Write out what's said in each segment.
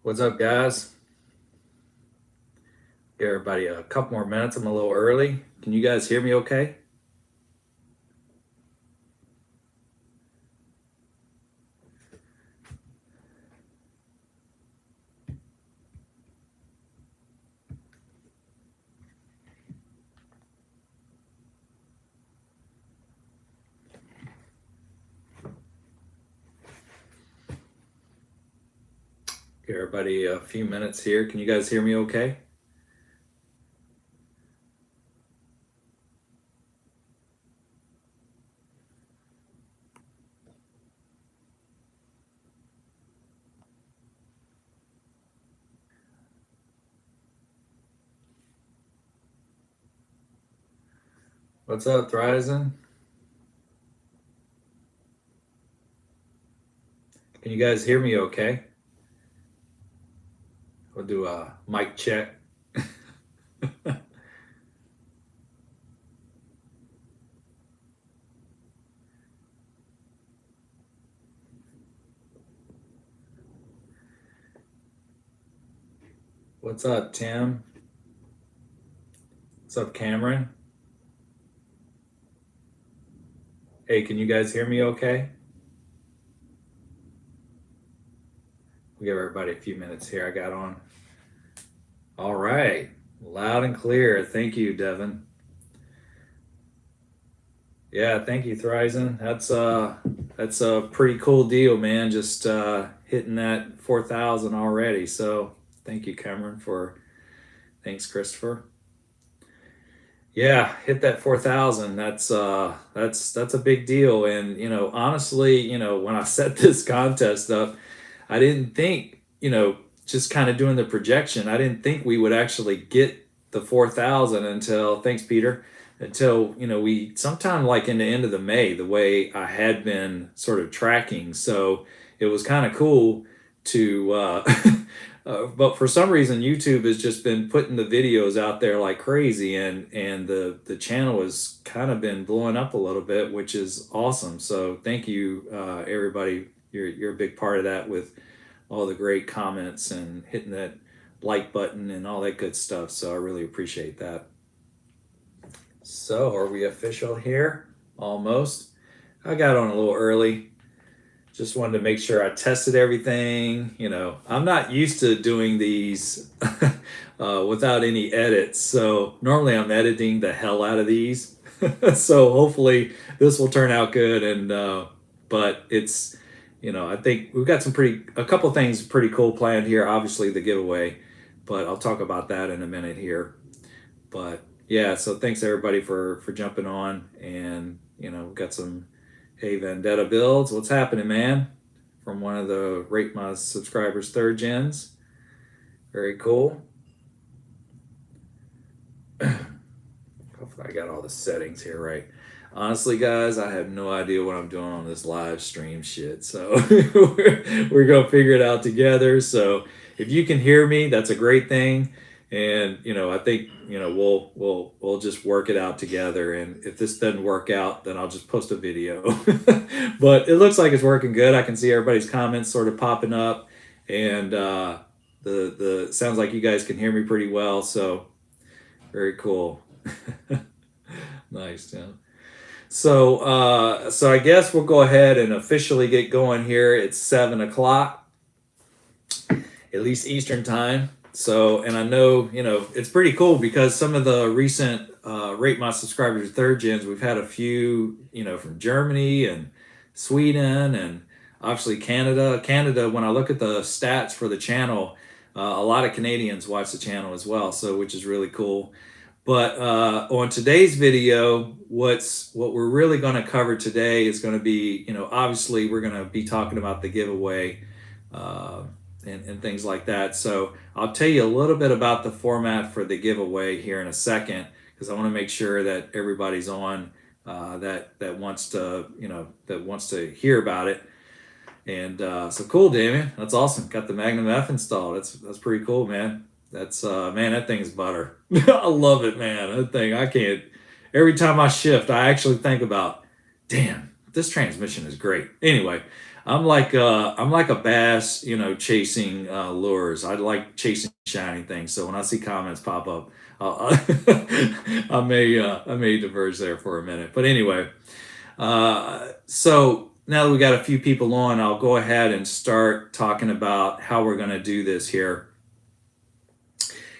What's up, guys? Give everybody a couple more minutes. I'm a little early. Can you guys hear me okay? Give everybody a few minutes here. Can you guys hear me okay? What's up, Thrizen? Can you guys hear me okay? We'll do a mic check. What's up, Tim? What's up, Cameron? Hey, can you guys hear me okay? We'll give everybody a few minutes here. I got on. All right. Loud and clear. Thank you, Devin. Yeah, thank you, Thrizen. That's a pretty cool deal, man. Just hitting that 4,000 already. So thank you, Cameron, thanks, Christopher. Yeah, hit that 4,000. That's a big deal. And honestly, when I set this contest up, I didn't think, just kind of doing the projection, I didn't think we would actually get the 4,000 until, thanks, Peter, until, we sometime like in the end of the May, the way I had been sort of tracking. So it was kind of cool to, but for some reason, YouTube has just been putting the videos out there like crazy, and the channel has kind of been blowing up a little bit, which is awesome. So thank you, everybody. You're a big part of that with all the great comments and hitting that like button and all that good stuff. So I really appreciate that. So are we official here? Almost. I got on a little early. Just wanted to make sure I tested everything. I'm not used to doing these without any edits. So normally I'm editing the hell out of these. So hopefully this will turn out good. But it's, I think we've got a couple things pretty cool planned here. Obviously the giveaway, but I'll talk about that in a minute here. But yeah, so thanks everybody for jumping on, and we've got some Hey Vendetta builds. What's happening, man? From one of the Rate My Subscribers third gens. Very cool. Hopefully I got all the settings here right. Honestly, guys, I have no idea what I'm doing on this live stream shit. So we're going to figure it out together. So if you can hear me, that's a great thing. And I think we'll just work it out together. And if this doesn't work out, then I'll just post a video. But it looks like it's working good. I can see everybody's comments sort of popping up, and the sounds like you guys can hear me pretty well. So very cool. Nice, Tim. So I guess we'll go ahead and officially get going here. It's 7 o'clock, at least Eastern time. So, and I know, it's pretty cool because some of the recent Rate My Subscribers third gens, we've had a few, from Germany and Sweden and obviously Canada. Canada, when I look at the stats for the channel, a lot of Canadians watch the channel as well, so which is really cool. But on today's video, what we're really going to cover today is going to be, obviously we're going to be talking about the giveaway and things like that. So I'll tell you a little bit about the format for the giveaway here in a second, because I want to make sure that everybody's on that wants to hear about it. And so cool, Damien. That's awesome. Got the Magnum F installed. That's pretty cool, man. That's man, that thing's butter. I love it, man. That thing, I can't. Every time I shift, I actually think about, damn, this transmission is great. Anyway, I'm like a bass, you know, chasing lures. I like chasing shiny things. So when I see comments pop up, I may diverge there for a minute. But anyway, so now that we got a few people on, I'll go ahead and start talking about how we're going to do this here.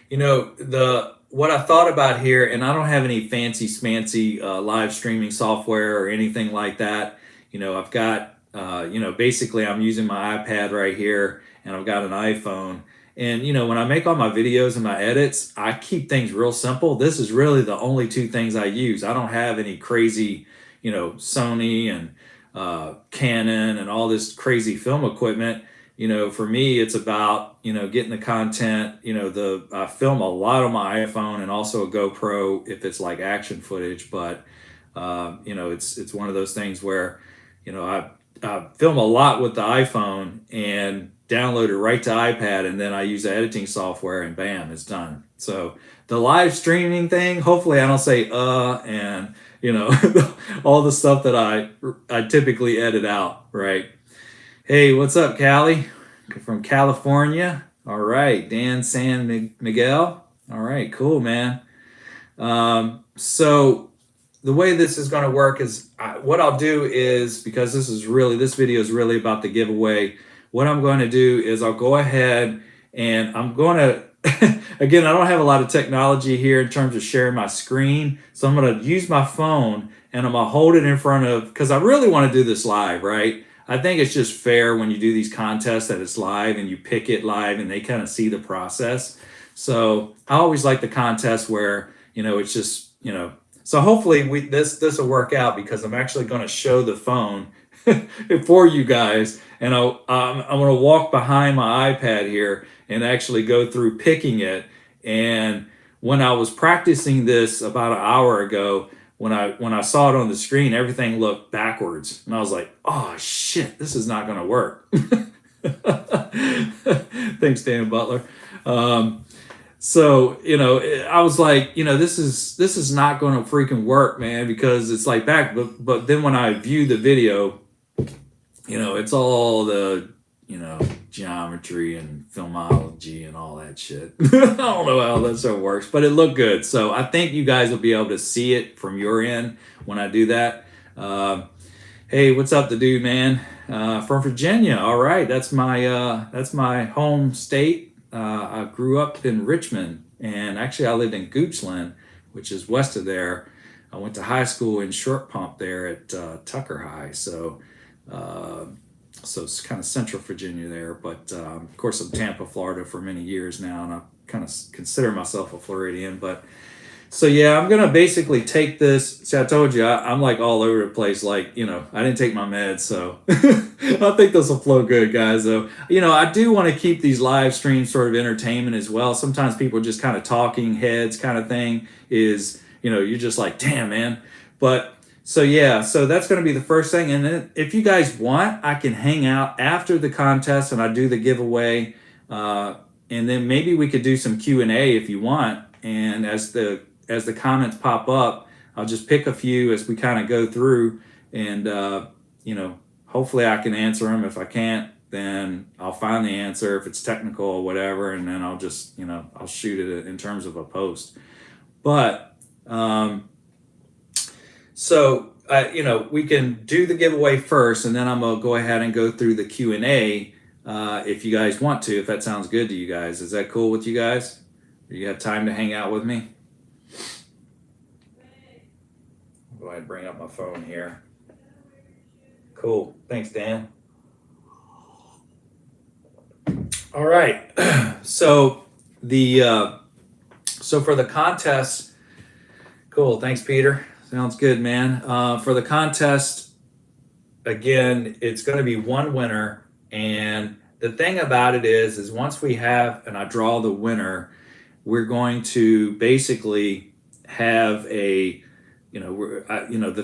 You know, the what I thought about here, and I don't have any fancy smancy live streaming software or anything like that. You know, I've got you know, basically I'm using my iPad right here, and I've got an iPhone. And you know, when I make all my videos and my edits, I keep things real simple. This is really the only two things I use. I don't have any crazy, you know, Sony and Canon and all this crazy film equipment. You know, for me, it's about, you know, getting the content. You know, I film a lot on my iPhone and also a GoPro if it's like action footage. But you know, it's one of those things where, you know, I film a lot with the iPhone and download it right to iPad, and then I use the editing software, and bam, it's done. So the live streaming thing, hopefully I don't say and you know, all the stuff that I typically edit out, right? Hey, what's up, Callie? From California. All right, Dan San Miguel. All right, cool, man. So the way this is going to work is what I'll do is, because this video is really about the giveaway. What I'm going to do is I'll go ahead and I'm going to, again, I don't have a lot of technology here in terms of sharing my screen. So I'm going to use my phone and I'm going to hold it in front of, because I really want to do this live, right? I think it's just fair when you do these contests that it's live and you pick it live and they kind of see the process. So I always like the contest where, you know, it's just, you know, so hopefully this will work out, because I'm actually going to show the phone for you guys, and I'm going to walk behind my iPad here and actually go through picking it. And when I was practicing this about an hour ago, when I saw it on the screen, everything looked backwards, and I was like, "Oh shit, this is not going to work." Thanks, Dan Butler. So, you know, I was like, you know, this is not going to freaking work, man, because it's like back. But then when I view the video, you know, it's all the, you know, geometry and filmology and all that shit. I don't know how that stuff works, but it looked good. So I think you guys will be able to see it from your end when I do that. Hey, what's up, the dude, man? From Virginia. All right, that's my home state. I grew up in Richmond, and actually I lived in Goochland, which is west of there. I went to high school in Short Pump there at Tucker High. So it's kind of central Virginia there. But of course, I'm Tampa, Florida for many years now, and I kind of consider myself a Floridian. But so yeah, I'm gonna basically take this. See, I told you I'm like all over the place. Like, you know, I didn't take my meds, so I think this will flow good, guys. Though, you know, I do want to keep these live streams sort of entertainment as well. Sometimes people just kind of talking heads kind of thing is, you know, you're just like, damn, man. But so yeah, so that's going to be the first thing. And then if you guys want, I can hang out after the contest and I do the giveaway, and then maybe we could do some Q&A if you want. And as the comments pop up, I'll just pick a few as we kind of go through, and you know, hopefully I can answer them. If I can't, then I'll find the answer if it's technical or whatever, and then I'll just, you know, I'll shoot it in terms of a post. But so you know, we can do the giveaway first, and then I'm gonna go ahead and go through the Q&A if you guys want to, if that sounds good to you guys. Is that cool with you guys? Do you have time to hang out with me? Go ahead and bring up my phone here. Cool. Thanks, Dan. All right. So for the contest, cool. Thanks, Peter. Sounds good, man. For the contest, again, it's going to be one winner, and the thing about it is once we have and I draw the winner, we're going to basically have a, you know, the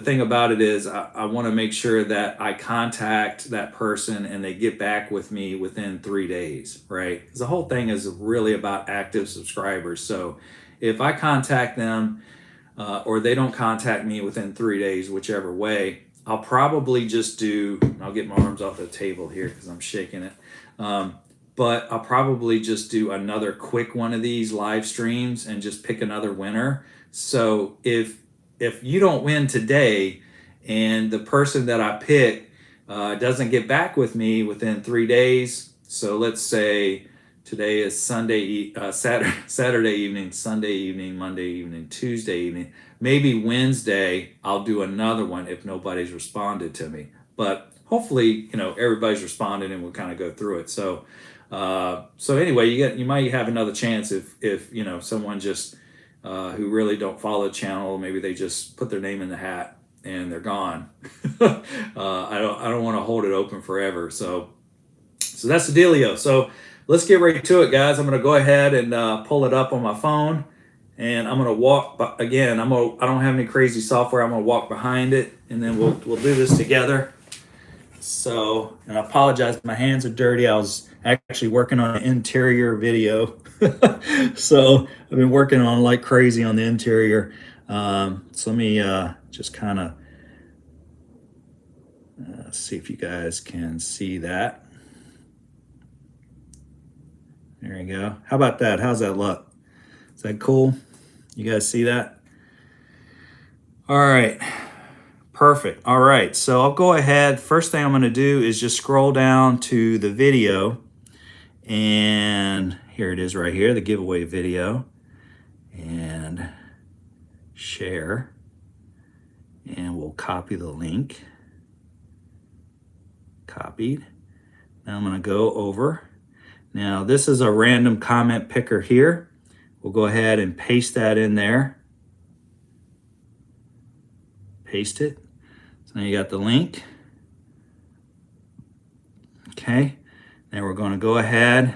thing about it is I want to make sure that I contact that person and they get back with me within 3 days, right? Because the whole thing is really about active subscribers. So if I contact them or they don't contact me within 3 days, whichever way, I'll probably just do, I'll get my arms off the table here because I'm shaking it. But I'll probably just do another quick one of these live streams and just pick another winner. So if you don't win today and the person that I pick doesn't get back with me within 3 days, so let's say today is Saturday evening, Sunday evening, Monday evening, Tuesday evening, maybe Wednesday I'll do another one if nobody's responded to me. But hopefully, everybody's responded and we'll kind of go through it. So anyway, you might have another chance if someone just who really don't follow the channel, maybe they just put their name in the hat and they're gone. I don't want to hold it open forever. So that's the dealio. So let's get right to it, guys. I'm going to go ahead and pull it up on my phone, and I'm going to walk again. I don't have any crazy software. I'm going to walk behind it, and then we'll do this together. So, and I apologize, my hands are dirty. I was actually working on an interior video. So I've been working on like crazy on the interior. So let me just kind of see if you guys can see that. There you go. How about that? How's that look? Is that cool? You guys see that? All right. Perfect. All right. So I'll go ahead. First thing I'm going to do is just scroll down to the video. And here it is right here, the giveaway video. And share. And we'll copy the link. Copied. Now I'm going to go over. Now this is a random comment picker here. We'll go ahead and paste that in there. Paste it. So now you got the link. Okay. Then we're going to go ahead.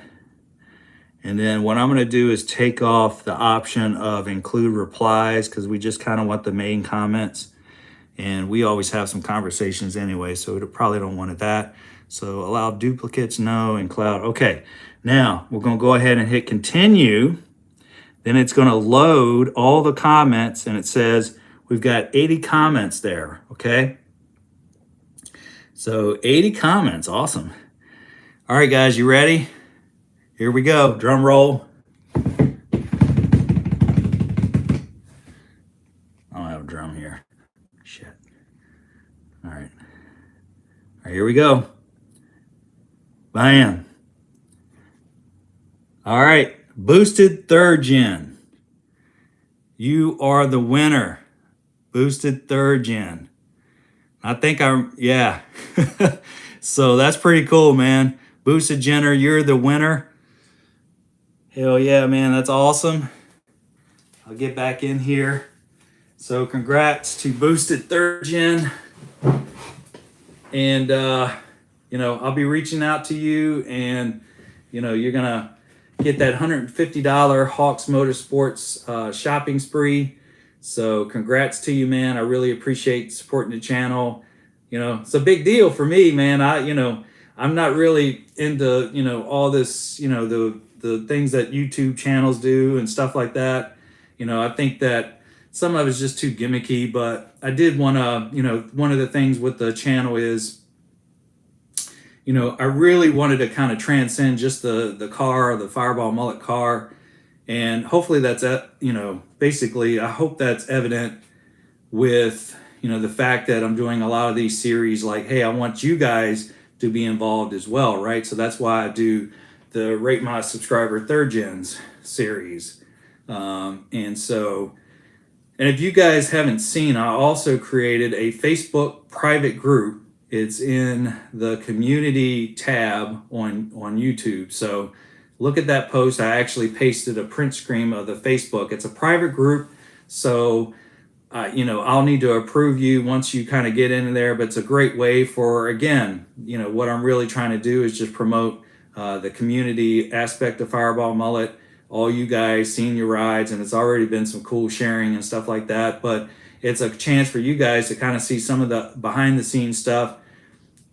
And then what I'm going to do is take off the option of include replies because we just kind of want the main comments. And we always have some conversations anyway, so we probably don't want that. So allow duplicates, no, and cloud. Okay, now we're going to go ahead and hit continue. Then it's going to load all the comments, and it says we've got 80 comments there, okay? So 80 comments, awesome. All right, guys, you ready? Here we go, drum roll. I don't have a drum here. Shit. All right, here we go. Bam. All right, Boosted Third Gen. You are the winner. Boosted Third Gen. I think yeah. So that's pretty cool, man. Boosted Jenner, you're the winner. Hell yeah, man, that's awesome. I'll get back in here. So congrats to Boosted Third Gen. And, I'll be reaching out to you, and, you're going to get that $150 Hawks Motorsports shopping spree. So congrats to you, man. I really appreciate supporting the channel. It's a big deal for me, man. I'm not really into, all this, the things that YouTube channels do and stuff like that. I think that some of it's just too gimmicky, but I did want to, one of the things with the channel is, I really wanted to kind of transcend just the car, the Fireball Mullet car. And hopefully that's, basically, I hope that's evident with, the fact that I'm doing a lot of these series like, hey, I want you guys to be involved as well, right? So that's why I do the Rate My Subscriber Third Gens series. And if you guys haven't seen, I also created a Facebook private group. It's in the community tab on YouTube. So look at that post. I actually pasted a print screen of the Facebook. It's a private group. So, I'll need to approve you once you kind of get into there. But it's a great way for, again, what I'm really trying to do is just promote the community aspect of Fireball Mullet. All you guys seen your rides, and it's already been some cool sharing and stuff like that. But it's a chance for you guys to kind of see some of the behind the scenes stuff.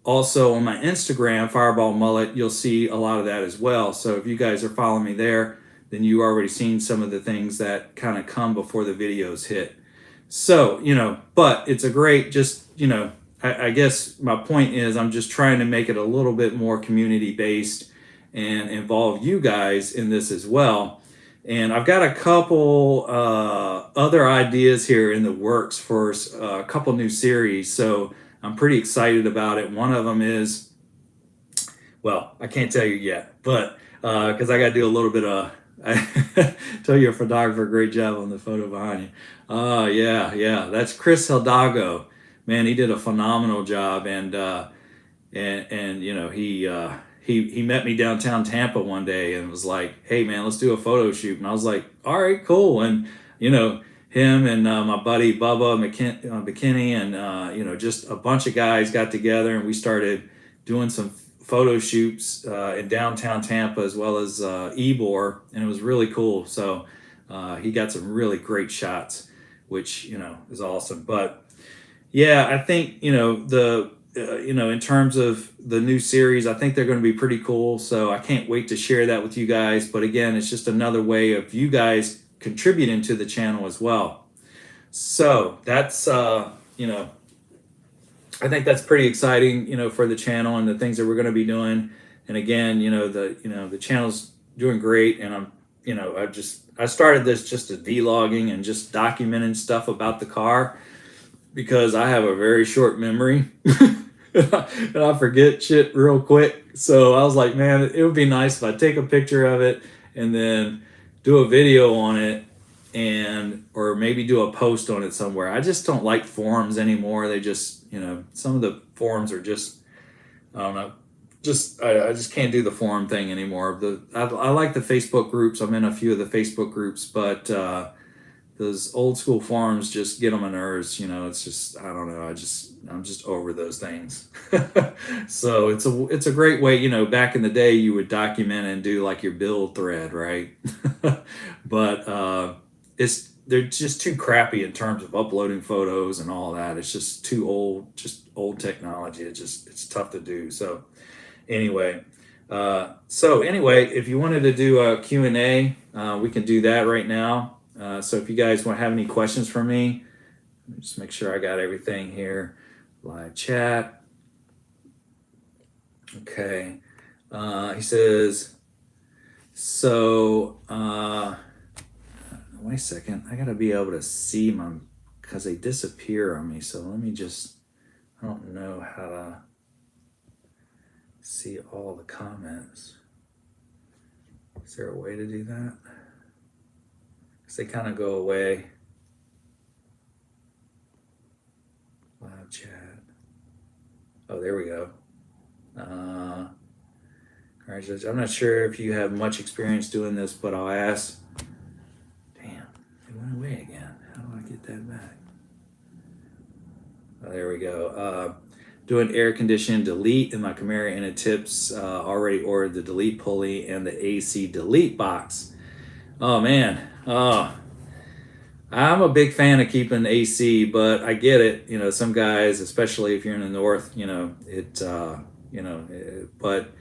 Also on my Instagram, Fireball Mullet, you'll see a lot of that as well. So if you guys are following me there, then you already seen some of the things that kind of come before the videos hit. So, but it's a great, just, I guess my point is I'm just trying to make it a little bit more community based and involve you guys in this as well. And I've got a couple other ideas here in the works for a couple new series. So I'm pretty excited about it. One of them is, well, I can't tell you yet, but because I got to do a little bit of, I tell your photographer, great job on the photo behind you. Oh, yeah. That's Chris Hidalgo. Man, he did a phenomenal job. And you know, he met me downtown Tampa one day and was like, "Hey man, let's do a photo shoot." And I was like, "All right, cool." And you know, him and my buddy Bubba McKinney and you know, just a bunch of guys got together and we started doing some photo shoots in downtown Tampa as well as Ybor, and it was really cool. So he got some really great shots, which you know is awesome. But yeah, I think you know you know, in terms of the new series, I think they're going to be pretty cool. So I can't wait to share that with you guys. But again, it's just another way of you guys contributing to the channel as well. So that's you know, I think that's pretty exciting, you know, for the channel and the things that we're going to be doing. And again, you know, the channel's doing great, and I'm, you know, I started this just as vlogging and just documenting stuff about the car because I have a very short memory and I forget shit real quick. So I was like, man, it would be nice if I take a picture of it and then do a video on it and or maybe do a post on it somewhere. I just don't like forums anymore. They just, you know, some of the forums are just, I don't know, just I just can't do the forum thing anymore. I like the Facebook groups. I'm in a few of the Facebook groups, but those old school forums just get on my nerves. You know, it's just, I don't know. I'm just over those things. So it's a great way, you know, back in the day you would document and do like your build thread, right? But they're just too crappy in terms of uploading photos and all that. It's just too old, just old technology. It's tough to do. So anyway, if you wanted to do a Q&A, we can do that right now. So if you guys want to have any questions for me, just make sure I got everything here. Live chat. Okay. He says, so, wait a second. I got to be able to see them because they disappear on me. So let me just, I don't know how to see all the comments. Is there a way to do that? Because they kind of go away. Live chat. Oh, there we go. Congratulations. I'm not sure if you have much experience doing this, but I'll ask. Damn, it went away again. How do I get that back? Oh, there we go. Doing air conditioning delete in my Camaro, and it tips already ordered the delete pulley and the AC delete box. Oh man, I'm a big fan of keeping AC, but I get it. You know, some guys, especially if you're in the north, you know, but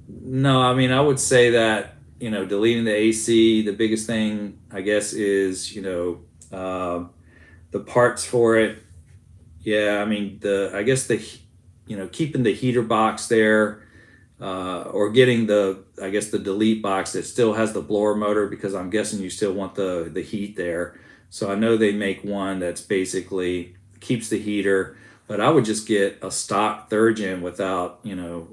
no, I mean, I would say that, you know, deleting the AC, the biggest thing, I guess, is, you know, the parts for it. Yeah, I mean, you know, keeping the heater box there, or getting I guess the delete box that still has the blower motor, because I'm guessing you still want the heat there. So I know they make one that's basically keeps the heater, but I would just get a stock third gen without, you know,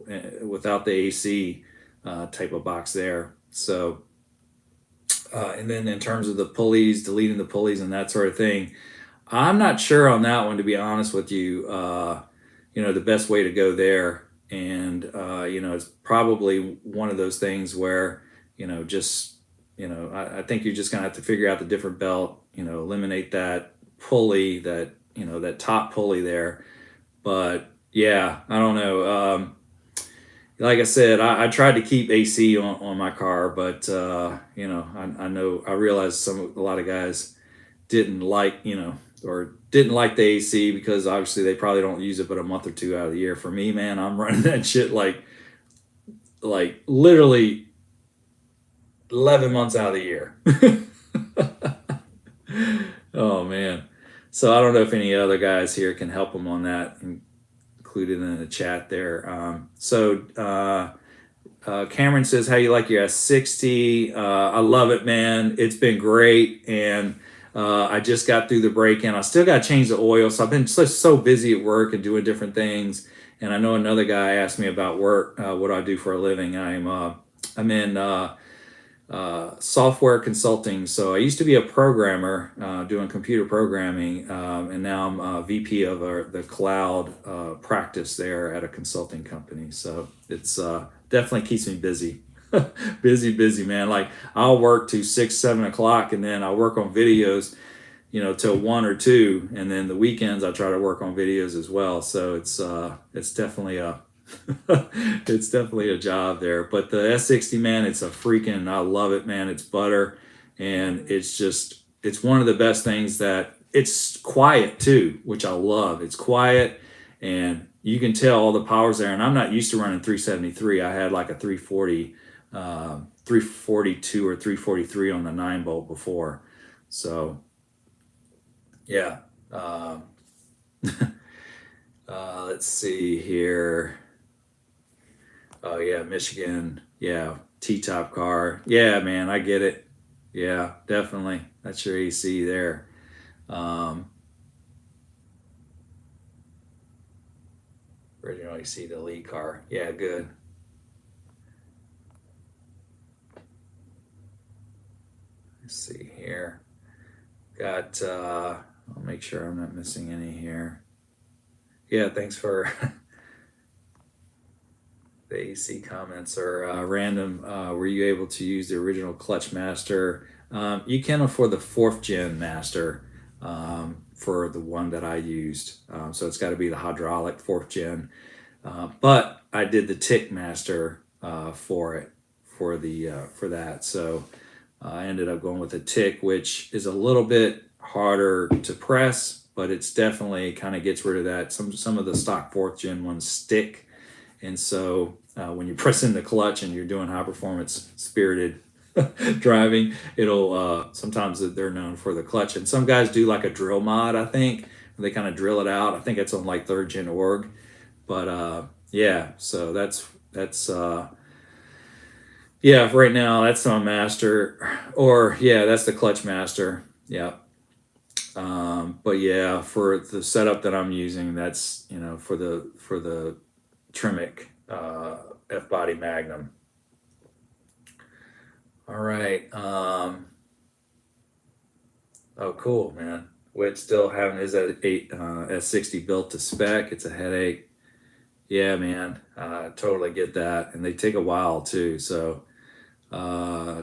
without the AC type of box there. So, and then in terms of the pulleys, deleting the pulleys and that sort of thing, I'm not sure on that one, to be honest with you. You know, the best way to go there. And, you know, it's probably one of those things where, you know, just, you know, I think you're just going to have to figure out the different belt, you know, eliminate that pulley, that, you know, that top pulley there. But yeah, I don't know. Like I said, I tried to keep AC on my car, but, you know, I realized a lot of guys didn't like, you know, or didn't like the AC because obviously they probably don't use it but a month or two out of the year. For me, man, I'm running that shit like literally 11 months out of the year. Oh man. So I don't know if any other guys here can help them on that and included in the chat there. Cameron says, how you like your S60? I love it, man. It's been great. And I just got through the break-in. I still got to change the oil. So I've been so busy at work and doing different things. And I know another guy asked me about work, what I do for a living. I'm in software consulting. So I used to be a programmer doing computer programming, and now I'm a VP of the cloud practice there at a consulting company. So it's definitely keeps me busy. busy, man. Like I'll work to 6, 7 o'clock, and then I'll work on videos, till 1 or 2, and then the weekends I try to work on videos as well. So it's definitely a it's definitely a job there. But the S60, man, I love it, man. It's butter, and it's one of the best things. That it's quiet too, which I love. It's quiet, and you can tell all the power's there. And I'm not used to running 373. I had like a 340, 342 or 343 on the 9-volt before. So yeah. Let's see here. Oh yeah, Michigan. Yeah, T-top car. Yeah, man, I get it. Yeah, definitely. That's your AC there. Original AC, the Lee car. Yeah, good. Let's see here. Got, I'll make sure I'm not missing any here. Yeah, thanks for the AC comments are random. Were you able to use the original clutch master? You can afford the 4th gen master for the one that I used. So it's got to be the hydraulic 4th gen. But I did the tick master for that. So I ended up going with a tick, which is a little bit harder to press, but it's definitely kind of gets rid of that. Some of the stock 4th gen ones stick. And so when you press in the clutch and you're doing high performance spirited driving, it'll sometimes they're known for the clutch. And some guys do like a drill mod, I think. They kind of drill it out. I think it's on like 3rd gen org. But yeah, so that's yeah, right now that's on master, or yeah, that's the clutch master. Yeah. But yeah, for the setup that I'm using, that's for the Tremec F-body Magnum. All right. Oh, cool, man. Whit still having his S60 built to spec. It's a headache. Yeah, man. Totally get that, and they take a while too. So,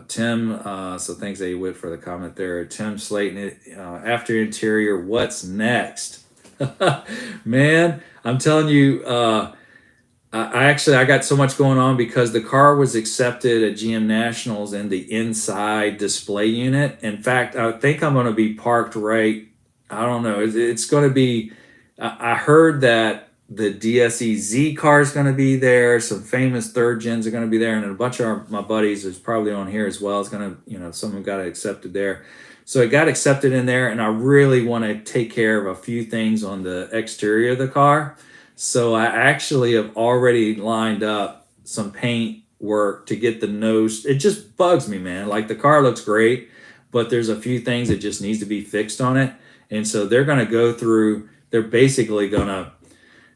Tim. So thanks, A. Whit, for the comment there. Tim Slayton. After interior, what's next? Man, I'm telling you. I got so much going on because the car was accepted at GM Nationals in the inside display unit. In fact, I think I'm going to be parked right. I don't know. It's going to be. I heard that the DSE Z car is going to be there. Some famous 3rd gens are going to be there, and a bunch of my buddies is probably on here as well. It's going to, some of them got it accepted there. So it got accepted in there, and I really want to take care of a few things on the exterior of the car. So I actually have already lined up some paint work to get the nose. It just bugs me, man. Like the car looks great, but there's a few things that just needs to be fixed on it. And so they're going to go through, they're basically going to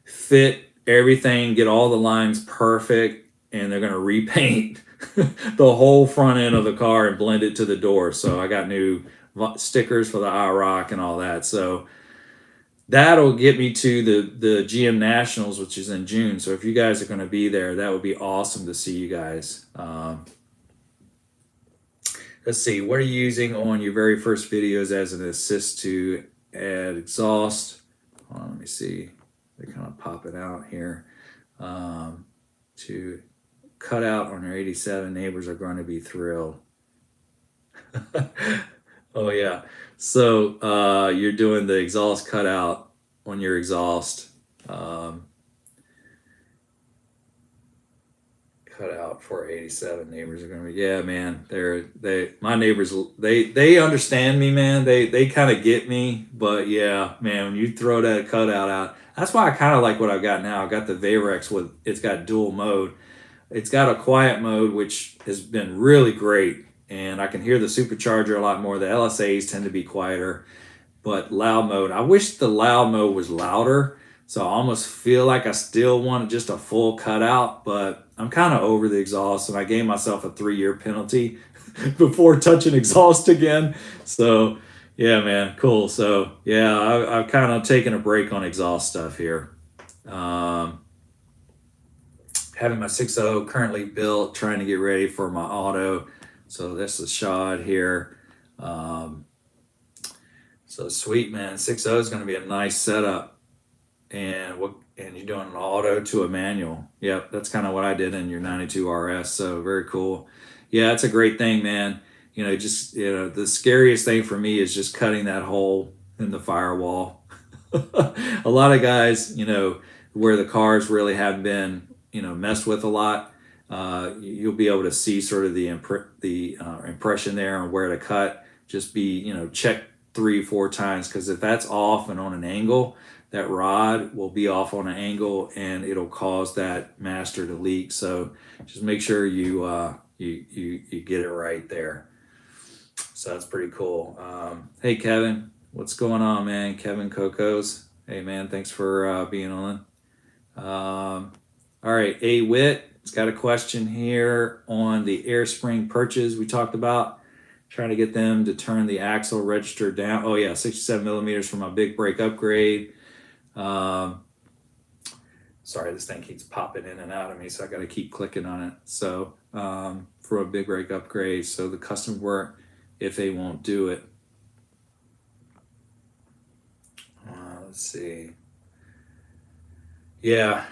fit everything, get all the lines perfect, and they're going to repaint the whole front end of the car and blend it to the door. So I got new stickers for the IROC and all that. So that'll get me to the GM Nationals, which is in June. So if you guys are going to be there, that would be awesome to see you guys. Let's see, what are you using on your very first videos as an assist to add exhaust? Hold on, let me see. They're kind of popping out here. To cut out on your 87, neighbors are going to be thrilled. Oh yeah. So you're doing the exhaust cutout on your exhaust. cut out for 87 neighbors are gonna be, yeah, man, my neighbors, they understand me, man. They kind of get me, but yeah, man, when you throw that cutout out, that's why I kind of like what I've got now. I got the Vayrex with, it's got dual mode. It's got a quiet mode, which has been really great, and I can hear the supercharger a lot more. The LSAs tend to be quieter, but loud mode, I wish the loud mode was louder. So I almost feel like I still want just a full cutout, but I'm kind of over the exhaust, and I gave myself a 3-year penalty before touching exhaust again. So yeah, man, cool. So yeah, I've kind of taken a break on exhaust stuff here. Having my 6.0 currently built, trying to get ready for my auto. So this is shod here. So sweet, man. 6.0 is going to be a nice setup. And you're doing an auto to a manual. Yep, that's kind of what I did in your 92 RS. So very cool. Yeah, it's a great thing, man. The scariest thing for me is just cutting that hole in the firewall. A lot of guys, where the cars really haven't been, messed with a lot, you'll be able to see sort of the impression there on where to cut. Just be, check 3-4 times, because if that's off and on an angle, that rod will be off on an angle and it'll cause that master to leak. So just make sure you get it right there. So that's pretty cool. Hey Kevin, what's going on, man? Kevin Cocos. Hey man, thanks for being on. All right, A Wit has got a question here on the air spring perches we talked about. Trying to get them to turn the axle register down. Oh yeah, 67 millimeters for my big brake upgrade. Sorry, this thing keeps popping in and out of me, so I got to keep clicking on it. So for a big brake upgrade, so the custom work, if they won't do it. Let's see. Yeah,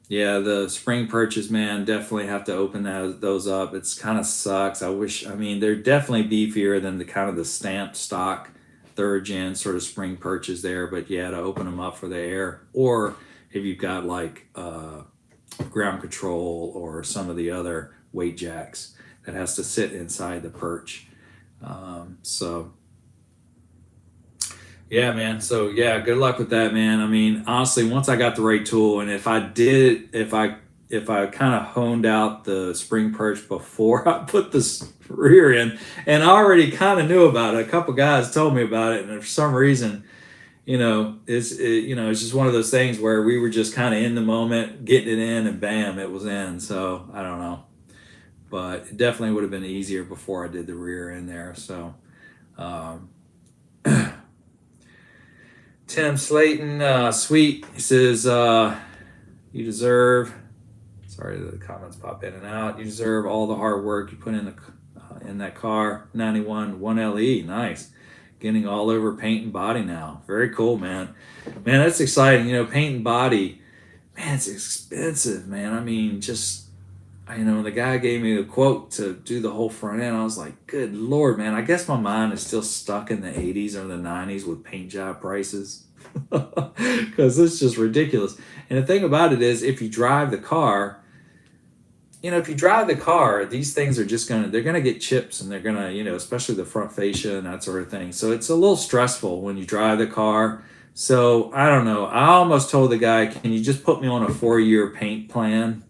the spring purchase, man, definitely have to open those up. It's kind of sucks. They're definitely beefier than the stamped stock 3rd gen sort of spring purchase there, but yeah, to open them up for the air, or if you've got like ground control or some of the other weight jacks that has to sit inside the perch. So yeah, man. So yeah, good luck with that, man. I mean, honestly, once I got the right tool, and if I kind of honed out the spring perch before I put the rear in, and I already kind of knew about it. A couple guys told me about it, and for some reason, it's just one of those things where we were just kind of in the moment, getting it in, and bam, it was in. So I don't know, but it definitely would have been easier before I did the rear in there. So. Tim Slayton, sweet. He says, you deserve, sorry, the comments pop in and out. You deserve all the hard work you put in that car. 91 1LE, nice. Getting all over paint and body now. Very cool, man. Man, that's exciting. Paint and body, man, it's expensive, man. I mean, the guy gave me a quote to do the whole front end. I was like, good Lord, man. I guess my mind is still stuck in the 80s or the 90s with paint job prices, because it's just ridiculous. And the thing about it is, if you drive the car, these things are they're going to get chips, and they're going to, especially the front fascia and that sort of thing. So it's a little stressful when you drive the car. So I don't know. I almost told the guy, can you just put me on a 4-year paint plan?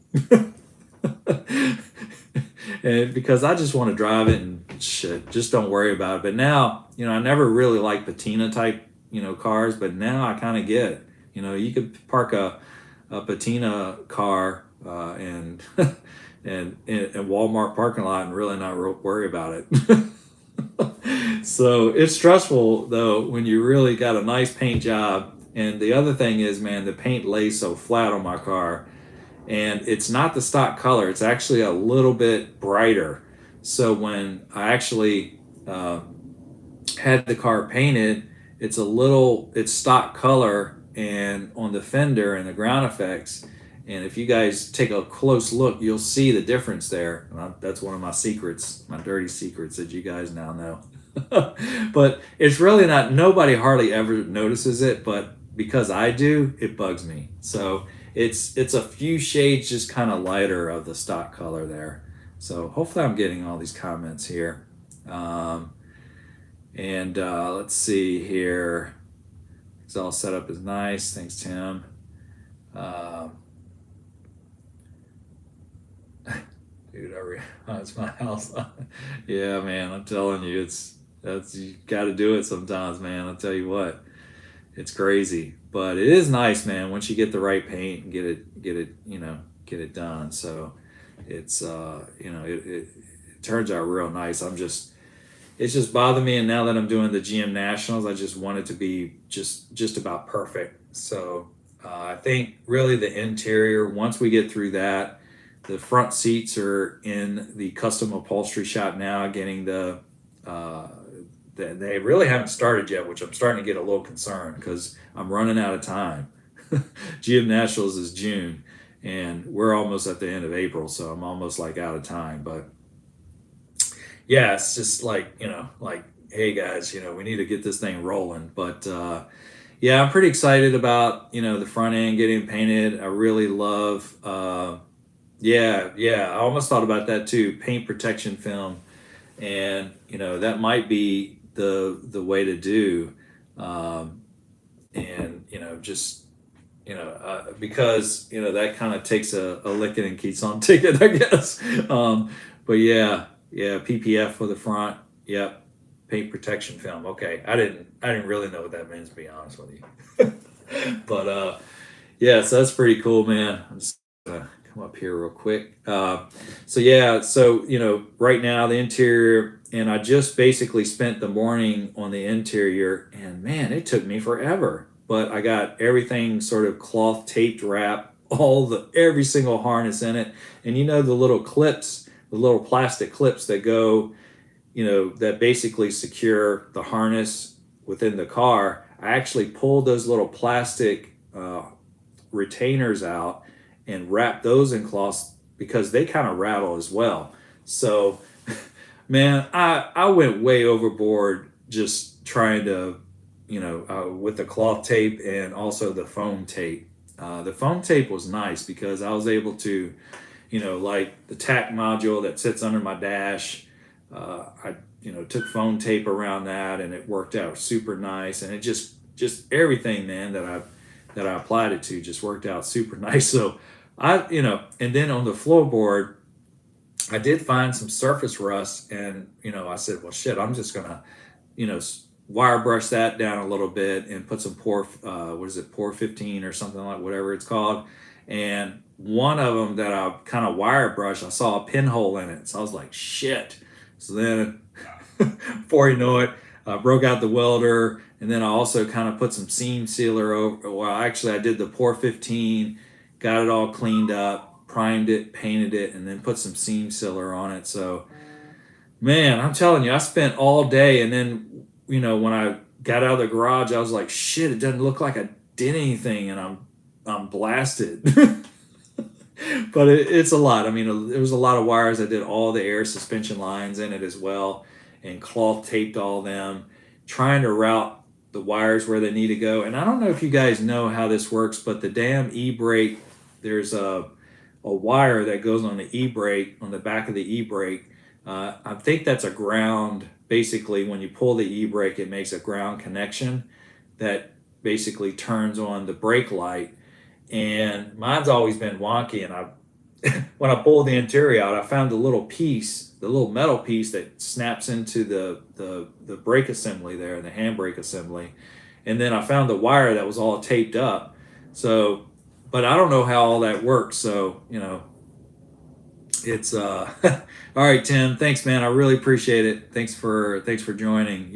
And because I just want to drive it and shit, just don't worry about it. But now, I never really liked patina type, cars, but now I kind of get it. You could park a patina car and in Walmart parking lot and really not worry about it. So it's stressful though when you really got a nice paint job. And the other thing is, man, the paint lays so flat on my car. And it's not the stock color. It's actually a little bit brighter. So when I actually had the car painted, it's stock color, and on the fender and the ground effects. And if you guys take a close look, you'll see the difference there. That's one of my secrets, my dirty secrets that you guys now know. But it's really not, nobody hardly ever notices it, but because I do, it bugs me. So it's a few shades just kind of lighter of the stock color there. So hopefully I'm getting all these comments here. Um, and let's see here. It's all set up is nice. Thanks, Tim. Um, dude, it's my house. Yeah, man, I'm telling you, that's you got to do it sometimes, man. I'll tell you what, it's crazy, but it is nice, man. Once you get the right paint and get it done. So it's it turns out real nice. It's just bothered me, and now that I'm doing the GM Nationals, I just want it to be just about perfect. So I think really the interior, once we get through that, the front seats are in the custom upholstery shop now, getting uh, they really haven't started yet, which I'm starting to get a little concerned because I'm running out of time. GM Nationals is June, and we're almost at the end of April, so I'm almost like out of time. But yeah, it's just like, like, hey guys, we need to get this thing rolling. But yeah, I'm pretty excited about, the front end getting painted. I really love, yeah, I almost thought about that too, paint protection film. And, that might be the way to do. Um, and, just, because, that kind of takes a licking and keeps on ticking, I guess. But yeah, PPF for the front. Yep. Paint protection film. Okay. I didn't really know what that means, to be honest with you. But yeah, so that's pretty cool, man. I'm just gonna come up here real quick. So yeah, so right now the interior, and I just basically spent the morning on the interior, and man, it took me forever. But I got everything sort of cloth taped wrap, every single harness in it, and the little clips, the little plastic clips that go, that basically secure the harness within the car. I actually pulled those little plastic retainers out and wrapped those in cloths because they kind of rattle as well. So, man, I went way overboard just trying to, with the cloth tape and also the foam tape. The foam tape was nice because I was able to, like the tack module that sits under my dash. I took foam tape around that, and it worked out super nice. And it just everything, man, that I applied it to just worked out super nice. So and then on the floorboard, I did find some surface rust, and I said, well, shit, I'm just gonna wire brush that down a little bit and put some what is it, Por 15 or something, like whatever it's called. And one of them that I kind of wire brushed, I saw a pinhole in it, so I was like, shit. So then before you know it, I broke out the welder, and then I also kind of put some seam sealer over. Well, actually, I did the Por 15, got it all cleaned up, primed it, painted it, and then put some seam sealer on it. So, man, I'm telling you, I spent all day, and then when I got out of the garage, I was like, shit, it doesn't look like I did anything, and I'm blasted. But it's a lot. I mean, there was a lot of wires. I did all the air suspension lines in it as well, and cloth taped all them, trying to route the wires where they need to go. And I don't know if you guys know how this works, but the damn e-brake, there's a wire that goes on the e-brake, on the back of the e-brake. I think that's a ground. Basically, when you pull the e-brake, it makes a ground connection that basically turns on the brake light. And mine's always been wonky, and when I pulled the interior out, I found the little piece, the little metal piece that snaps into the brake assembly there, the handbrake assembly. And then I found the wire that was all taped up. So, but I don't know how all that works. So, it's all right, Tim. Thanks, man. I really appreciate it. Thanks for joining.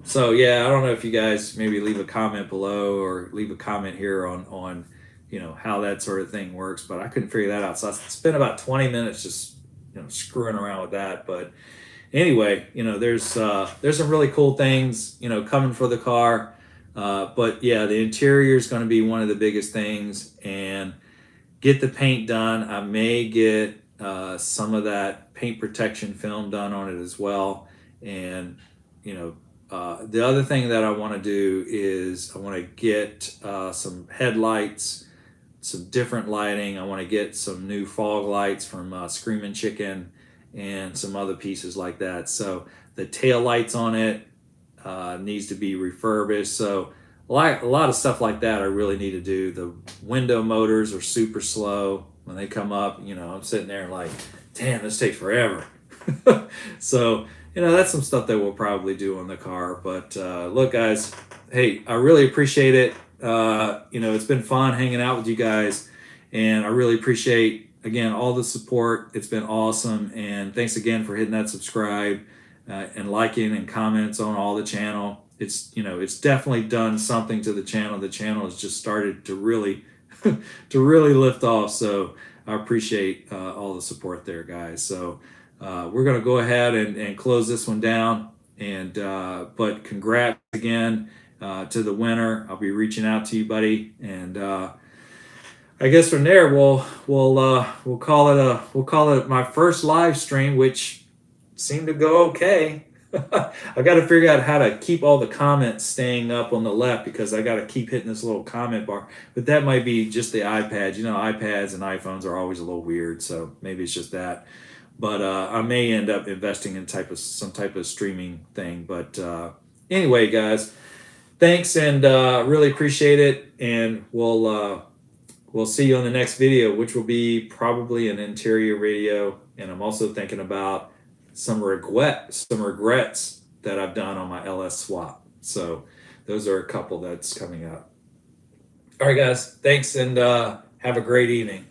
So yeah, I don't know if you guys maybe leave a comment below or leave a comment here on how that sort of thing works, but I couldn't figure that out. So I spent about 20 minutes just screwing around with that. But anyway, there's some really cool things coming for the car. But yeah, the interior is going to be one of the biggest things, and get the paint done. I may get some of that paint protection film done on it as well. And the other thing that I want to do is I want to get some headlights some different lighting. I want to get some new fog lights from Screaming Chicken and some other pieces like that. So the tail lights on it needs to be refurbished. So a lot of stuff like that I really need to do. The window motors are super slow when they come up. You know, I'm sitting there like, damn, this takes forever. So, you know, that's some stuff that we'll probably do on the car. But look, guys, hey, I really appreciate it. You know, it's been fun hanging out with you guys, and I really appreciate, again, all the support. It's been awesome, and thanks again for hitting that subscribe and liking and comments on all the channel. It's, you know, it's definitely done something to the channel. The channel has just started to really to really lift off. So I appreciate all the support there, guys. So we're going to go ahead and close this one down. And but congrats again to the winner. I'll be reaching out to you, buddy. And I guess from there we'll call it my first live stream, which seemed to go okay. I got to figure out how to keep all the comments staying up on the left, because I got to keep hitting this little comment bar. But that might be just the iPad. You know, iPads and iPhones are always a little weird, so maybe it's just that. But I may end up investing in some type of streaming thing. But anyway, guys, thanks, and really appreciate it. And we'll see you on the next video, which will be probably an interior video. And I'm also thinking about some regrets that I've done on my LS swap. So those are a couple that's coming up. All right, guys, thanks, and have a great evening.